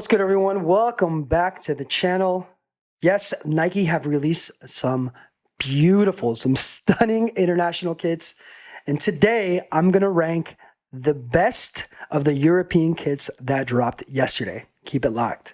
What's good, everyone? Welcome back to the channel. Yes, Nike have released some beautiful, some stunning international kits. And today I'm going to rank the best of the European kits that dropped yesterday. Keep it locked.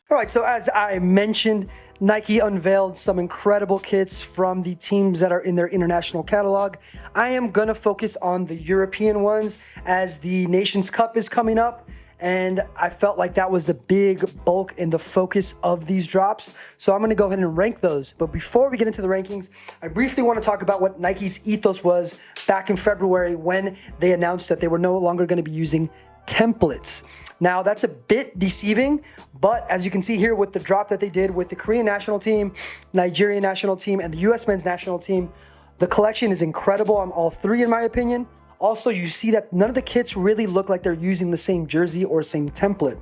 All right, so as I mentioned, Nike unveiled some incredible kits from the teams that are in their international catalog. I am gonna focus on the European ones as the Nations Cup is coming up, and I felt like that was the big bulk and the focus of these drops. So I'm gonna go ahead and rank those. But before we get into the rankings, I briefly wanna talk about what Nike's ethos was back in February when they announced that they were no longer gonna be using templates. Now that's a bit deceiving, but as you can see here with the drop that they did with the Korean national team, Nigerian national team, and the US men's national team, the collection is incredible on all three in my opinion. Also, you see that none of the kits really look like they're using the same jersey or same template.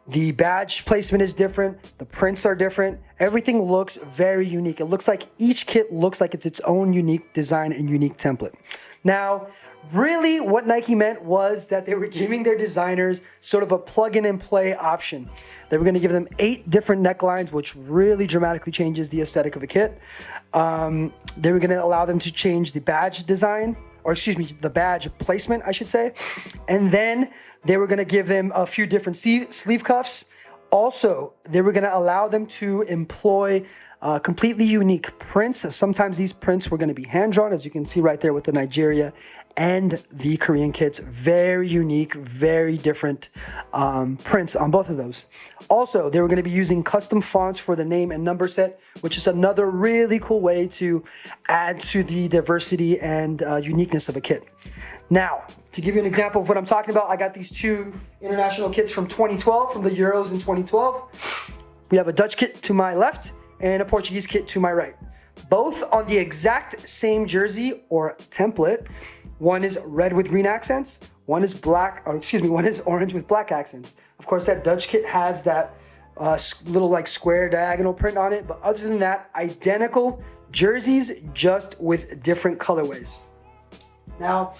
The badge placement is different, the prints are different, everything looks very unique. It looks like each kit looks like it's its own unique design and unique template. Now, really what Nike meant was that they were giving their designers sort of a plug-in and play option. They were going to give them 8 different necklines, which really dramatically changes the aesthetic of a kit. They were going to allow them to change the badge design, or excuse me, the badge placement, I should say. And then they were going to give them a few different sleeve cuffs. Also, they were going to allow them to employ completely unique prints. Sometimes these prints were going to be hand-drawn, as you can see right there with the Nigeria and the Korean kits. Very unique, very different prints on both of those. Also, they were going to be using custom fonts for the name and number set, which is another really cool way to add to the diversity and uniqueness of a kit. Now, to give you an example of what I'm talking about, I got these 2 international kits from 2012, from the Euros in 2012. We have a Dutch kit to my left and a Portuguese kit to my right. Both on the exact same jersey or template. One is red with green accents, one is one is orange with black accents. Of course, that Dutch kit has that little like square diagonal print on it, but other than that, identical jerseys, just with different colorways. Now,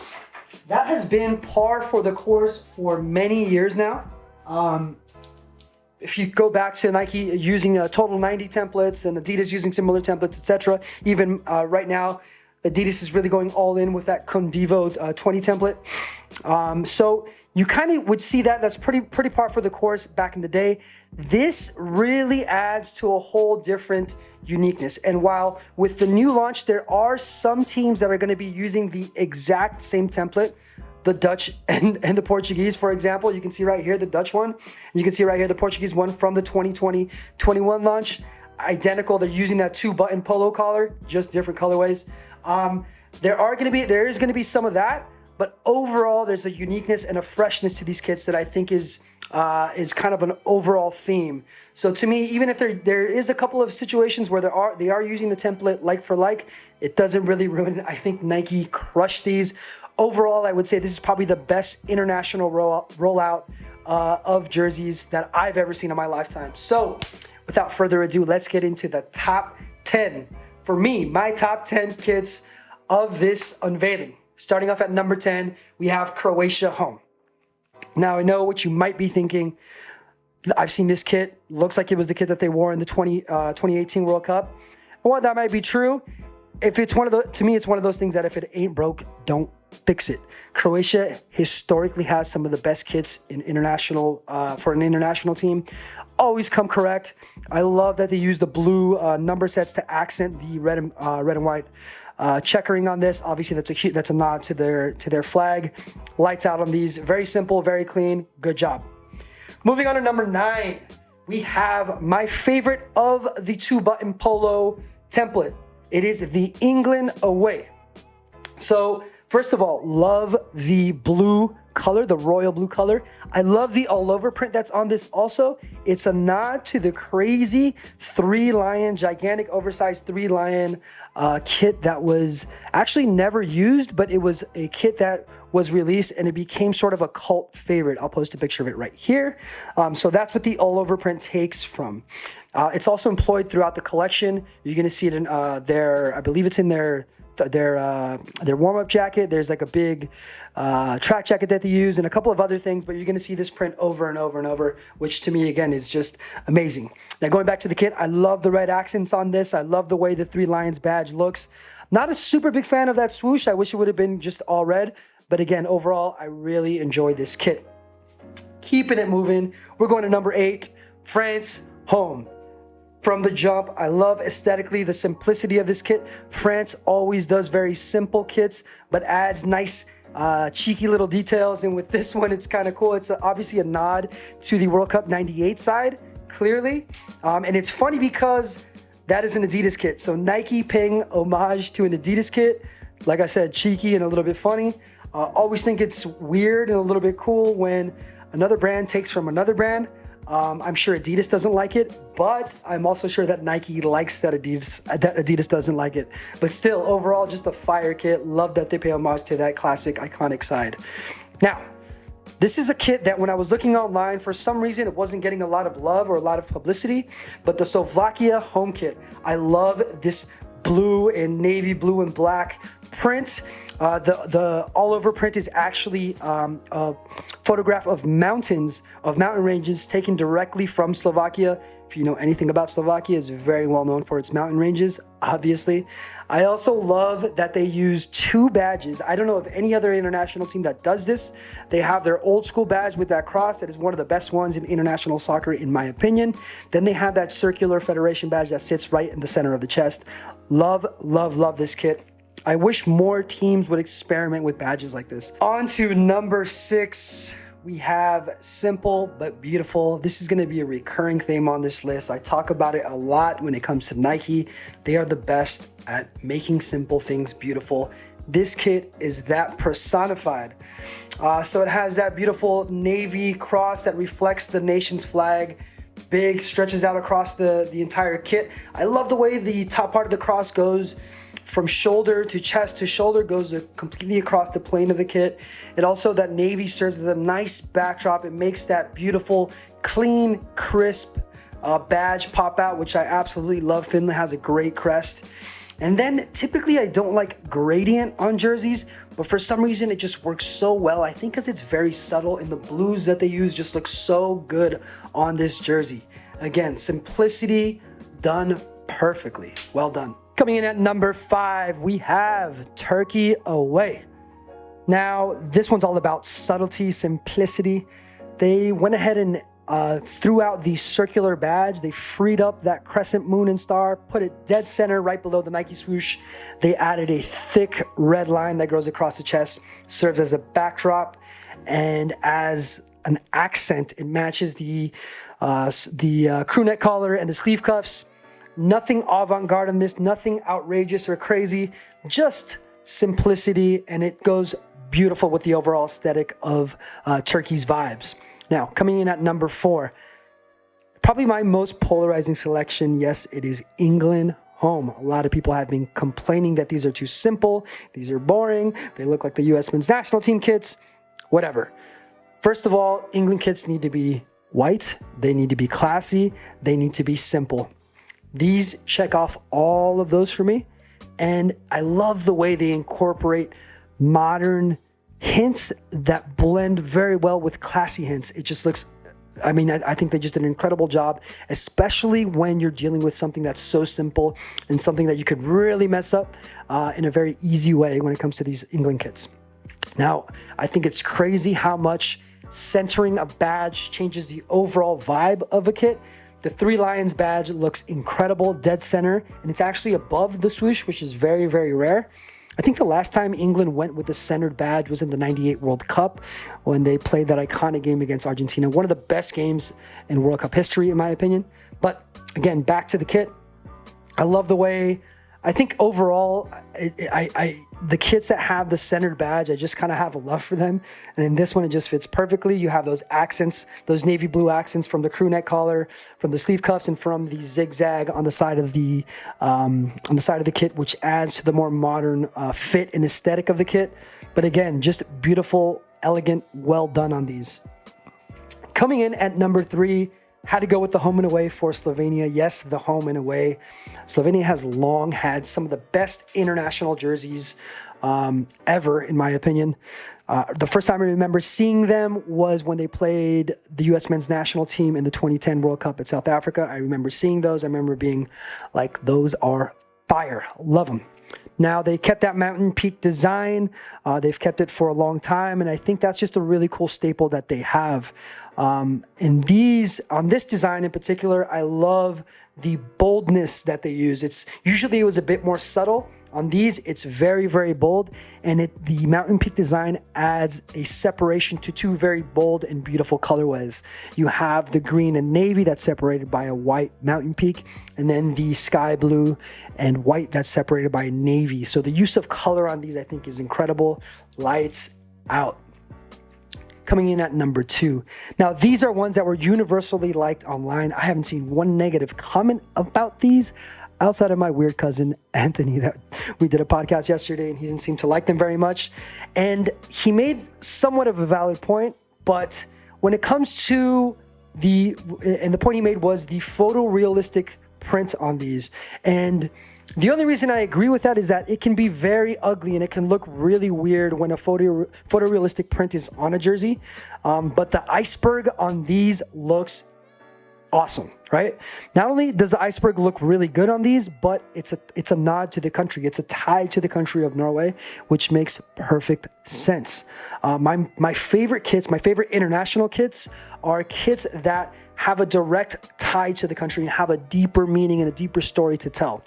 that has been par for the course for many years now. If you go back to Nike using total 90 templates and Adidas using similar templates, etc., even right now, Adidas is really going all in with that Condivo 20 template. So you kind of would see that that's pretty par for the course back in the day. This really adds to a whole different uniqueness. And while with the new launch, there are some teams that are going to be using the exact same template, the Dutch and the Portuguese, for example. You can see right here the Dutch one. You can see right here the Portuguese one from the 2020-21 launch. Identical. They're using that 2-button polo collar, just different colorways. There is going to be some of that, but overall there's a uniqueness and a freshness to these kits that I think is kind of an overall theme. So to me, even if there is a couple of situations where they are using the template like for like, it doesn't really ruin it. I think Nike crushed these. Overall, I would say this is probably the best international rollout of jerseys that I've ever seen in my lifetime. So without further ado, let's get into the top 10. For me, my top 10 kits of this unveiling. Starting off at number 10, we have Croatia Home. Now, I know what you might be thinking. I've seen this kit. Looks like it was the kit that they wore in the 2018 World Cup. And while that might be true, if it's to me, it's one of those things that if it ain't broke, don't fix it. Croatia historically has some of the best kits in international for an international team. Always come correct. I love that they use the blue number sets to accent the red and white checkering on this. Obviously, that's a nod to their flag. Lights out on these. Very simple, very clean. Good job. Moving on to number 9, we have my favorite of the 2-button polo template. It is the England away. So first of all, love the blue color, the royal blue color. I love the all over print that's on this also. It's a nod to the crazy 3-lion, gigantic oversized 3-lion kit that was actually never used, but it was a kit that was released and it became sort of a cult favorite. I'll post a picture of it right here. So that's what the all over print takes from. It's also employed throughout the collection. You're going to see it in I believe it's in their their warm-up jacket. There's like a big track jacket that they use and a couple of other things, but you're going to see this print over and over and over, which to me, again, is just amazing. Now, going back to the kit, I love the red accents on this. I love the way the Three Lions badge looks. Not a super big fan of that swoosh. I wish it would have been just all red. But again, overall, I really enjoy this kit. Keeping it moving, we're going to number 8, France Home. From the jump, I love aesthetically the simplicity of this kit. France always does very simple kits, but adds nice, cheeky little details. And with this one, it's kind of cool. It's obviously a nod to the World Cup '98 side, clearly. And it's funny because that is an Adidas kit. So Nike paying homage to an Adidas kit. Like I said, cheeky and a little bit funny. Always think it's weird and a little bit cool when another brand takes from another brand. I'm sure Adidas doesn't like it, but I'm also sure that Nike likes that Adidas doesn't like it. But still, overall, just a fire kit. Love that they pay homage to that classic, iconic side. Now, this is a kit that when I was looking online, for some reason, it wasn't getting a lot of love or a lot of publicity, but the Slovakia Home kit. I love this blue and navy blue and black print. The all over print is actually a photograph of mountain ranges taken directly from Slovakia. If you know anything about Slovakia, it's very well known for its mountain ranges, obviously. I also love that they use 2 badges. I don't know of any other international team that does this. They have their old school badge with that cross. That is one of the best ones in international soccer, in my opinion. Then they have that circular federation badge that sits right in the center of the chest. Love, love, love this kit. I wish more teams would experiment with badges like this. On to number 6. We have simple but beautiful. This is going to be a recurring theme on this list. I talk about it a lot when it comes to Nike. They are the best at making simple things beautiful. This kit is that personified. So it has that beautiful navy cross that reflects the nation's flag. Big, stretches out across the entire kit. I love the way the top part of the cross goes from shoulder to chest to shoulder, goes completely across the plane of the kit. It also, that navy serves as a nice backdrop. It makes that beautiful, clean, crisp badge pop out, which I absolutely love. Finland has a great crest. And then typically I don't like gradient on jerseys, but for some reason it just works so well. I think because it's very subtle, and the blues that they use just look so good on this jersey. Again, simplicity done perfectly. Well done. Coming in at number 5, we have Turkey away. Now, this one's all about subtlety, simplicity. They went ahead and threw out the circular badge. They freed up that crescent moon and star, put it dead center right below the Nike swoosh. They added a thick red line that goes across the chest, serves as a backdrop, and as an accent, it matches the crew neck collar and the sleeve cuffs. Nothing avant-garde on this, nothing outrageous or crazy, just simplicity, and it goes beautiful with the overall aesthetic of Turkey's vibes. Now, coming in at number 4, probably my most polarizing selection. Yes, it is England Home. A lot of people have been complaining that these are too simple, these are boring, they look like the US men's national team kits, whatever. First of all, England kits need to be white, they need to be classy, they need to be simple. These check off all of those for me, and I love the way they incorporate modern hints that blend very well with classy hints. It just looks, I think they just did an incredible job, especially when you're dealing with something that's so simple and something that you could really mess up in a very easy way when it comes to these England kits. Now, I think it's crazy how much centering a badge changes the overall vibe of a kit. The Three Lions badge looks incredible, dead center, and it's actually above the swoosh, which is very, very rare. I think the last time England went with the centered badge was in the '98 World Cup when they played that iconic game against Argentina. One of the best games in World Cup history, in my opinion. But again, back to the kit. I love the way, I think overall, the kits that have the centered badge, I just kind of have a love for them. And in this one, it just fits perfectly. You have those accents, those navy blue accents from the crew neck collar, from the sleeve cuffs, and from the zigzag on the side of the kit, which adds to the more modern fit and aesthetic of the kit. But again, just beautiful, elegant, well done on these. Coming in at number 3, Had to go with the home and away for Slovenia. Yes, the home and away. Slovenia has long had some of the best international jerseys ever, in my opinion. The first time I remember seeing them was when they played the U.S. men's national team in the 2010 World Cup at South Africa. I remember seeing those. I remember being like, those are fire. Love them. Now, they kept that mountain peak design. They've kept it for a long time, and I think that's just a really cool staple that they have. On this design in particular, I love the boldness that they use. It was a bit more subtle. On these, it's very, very bold, and the mountain peak design adds a separation to two very bold and beautiful colorways. You have the green and navy that's separated by a white mountain peak, and then the sky blue and white that's separated by a navy. So the use of color on these, I think, is incredible. Lights out. Coming in at number 2. Now, these are ones that were universally liked online. I haven't seen one negative comment about these outside of my weird cousin, Anthony, that we did a podcast yesterday, and he didn't seem to like them very much. And he made somewhat of a valid point, but when it comes to the point he made was the photorealistic print on these. And the only reason I agree with that is that it can be very ugly and it can look really weird when a photorealistic print is on a jersey. But the iceberg on these looks awesome, right? Not only does the iceberg look really good on these, but it's a nod to the country. It's a tie to the country of Norway, which makes perfect sense. My favorite kits, my favorite international kits, are kits that have a direct tie to the country and have a deeper meaning and a deeper story to tell.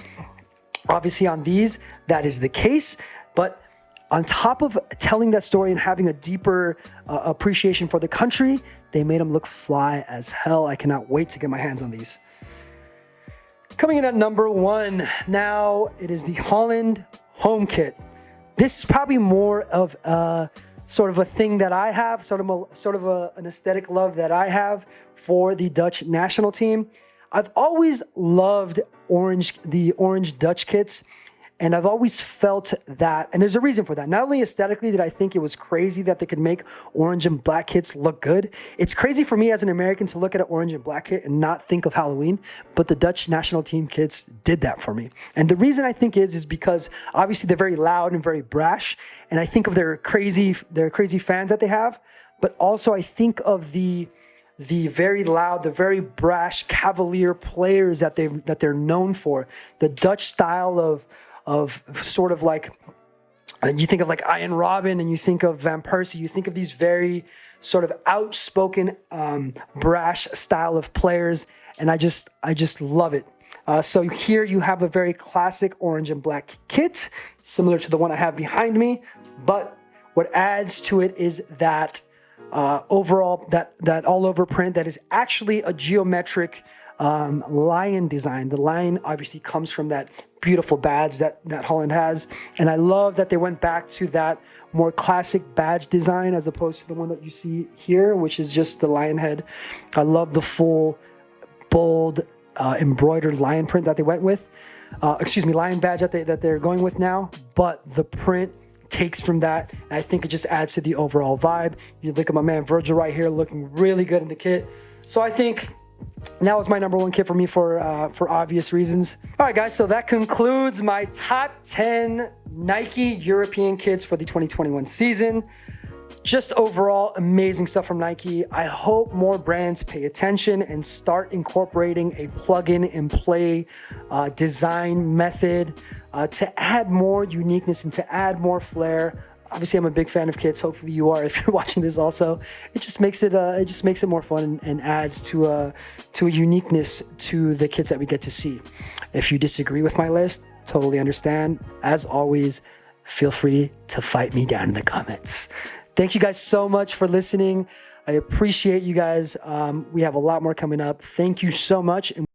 Obviously on these, that is the case, but on top of telling that story and having a deeper appreciation for the country, they made them look fly as hell. I cannot wait to get my hands on these. Coming in at number 1, now it is the Holland Home Kit. This is probably more of a sort of a thing that I have, an aesthetic love that I have for the Dutch national team. I've always loved the orange Dutch kits, and I've always felt that, and there's a reason for that. Not only aesthetically did I think it was crazy that they could make orange and black kits look good. It's crazy for me as an American to look at an orange and black kit and not think of Halloween, but the Dutch national team kits did that for me. And the reason I think is because obviously they're very loud and very brash, and I think of their crazy fans that they have, but also I think of the very loud, the very brash cavalier players that they're known for. The Dutch style of sort of like, you think of like Ian Robben and you think of Van Persie, you think of these very sort of outspoken, brash style of players, and I just love it. So here you have a very classic orange and black kit, similar to the one I have behind me, but what adds to it is that overall, that all over print that is actually a geometric lion design. The lion obviously comes from that beautiful badge that Holland has, and I love that they went back to that more classic badge design as opposed to the one that you see here, which is just the lion head. I love the full bold embroidered lion print that they went with. Lion badge that they're going with now, but the print takes from that, and I think it just adds to the overall vibe. You look at my man Virgil right here looking really good in the kit. So I think now is my number 1 kit for me for obvious reasons. All right, guys, so that concludes my top 10 Nike European kits for the 2021 season. Just overall amazing stuff from Nike. I hope more brands pay attention and start incorporating a plug-in and play design method to add more uniqueness and to add more flair. Obviously, I'm a big fan of kits. Hopefully you are if you're watching this also. It just makes it more fun and adds to a uniqueness to the kits that we get to see. If you disagree with my list, totally understand. As always, feel free to fight me down in the comments. Thank you guys so much for listening. I appreciate you guys. We have a lot more coming up. Thank you so much. And